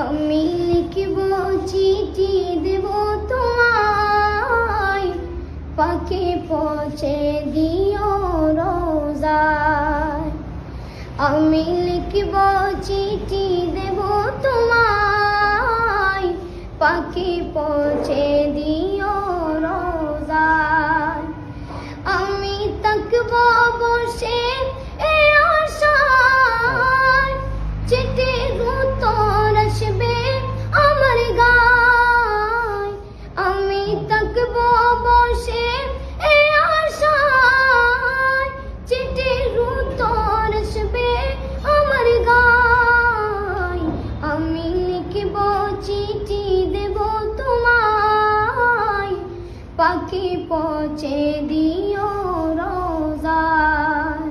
আমি লিখব চিঠি দেব তোমায়, পাখি পৌঁছে দিও রোজায়। আমি লিখব চিঠি দেব তোমায়, পাখি পৌঁছে দিও রোজায়। আমি তাকব বসে এই আশায়, চিঠির উত্তর আসবে আমার গায়। আমি তাকব বসে এই আশায়, চিঠির উত্তর আসবে আমার গায়। আমি লিখব চিঠি দেব তোমায়, পাখি পৌঁছে দিও রোজায়।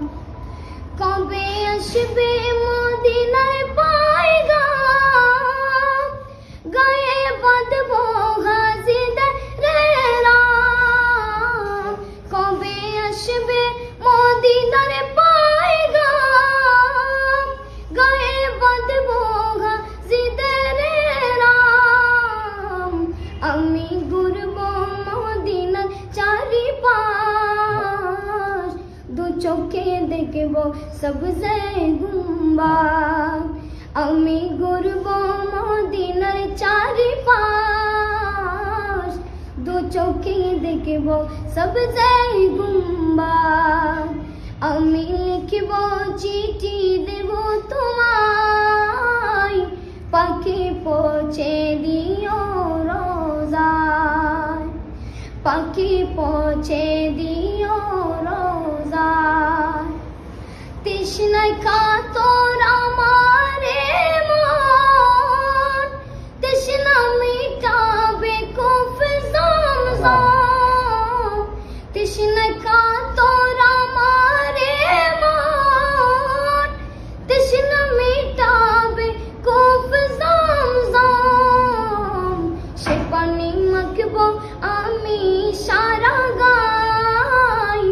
কবে আসবে মদিনায় পয়গাম, গায়ে বাঁধব গাজীদের রাম। কবে আসবে মদিনার পয়গাম, গায়ে বাঁধব গাজীদের রাম। আমি ঘুরব মদিনার চারিপাশ, দু চোখে দেখব সবজে গুম্বাদ। আমি ঘুরব মদিনার চারিপাশ, দু চোখে দেখব সবজে গুম্বাদ। আমি লিখব চিঠি দেব তোমায়, পাখি পৌঁছে দিও রোজায়। পাখি পৌঁছে দিও রোজায়। তৃষ্ণায় কাতর আমার মন, তৃষ্ণা মিটাবে কূপ জমজম। তৃষ্ণায় কাতর আমার মন, তৃষ্ণা মিটাবে কূপ জমজম। সে পানি মাখব আমি সারা গায়,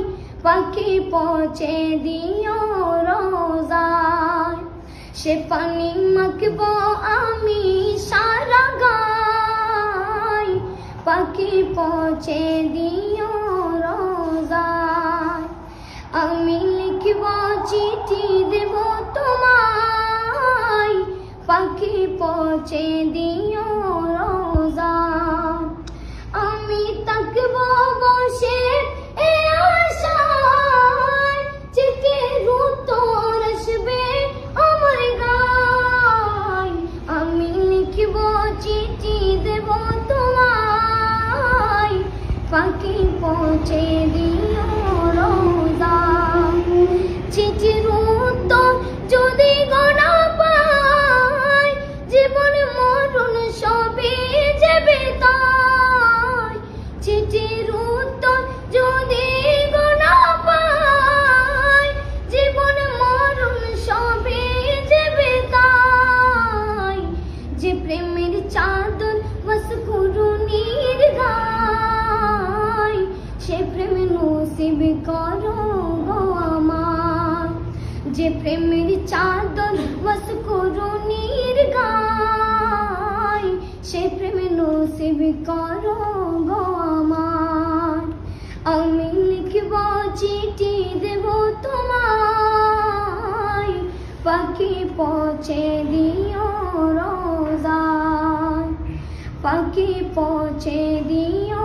পাখি পৌঁছে দিও রোজায়। সে পানি মাখব আমি সারা গায়, পাখি পৌঁছে দিও রোজায়। আমি লিখব চিঠি দেব তোমায়, পাখি পৌঁছে দিও রোজায়। আমি তাকব বসে এই আশায়, চিঠির উত্তর আসবে আমার গায়। আমি লিখব চিঠি দেব তোমায়, পাখি পৌঁছে দিও রোজায়। চিঠির উত্তর যদি গোনা পাই, জীবন মরণ সবই যাবে তাই। চিঠির উত্তর যদি গোনা পাই, জীবন মরণ সবই যাবে তাই। যে প্রেমের চাদর বাস করুণীর গায়, সে প্রেম নসিব করো গো আমার। যে প্রেমের চাদর বাস করুণীর গায়, সে প্রেম নসিব করো গো আমার। আমি লিখব চিঠি দেব তোমায়, পাখি পৌঁছে দিও রোজায়। পাখি পৌঁছে দিও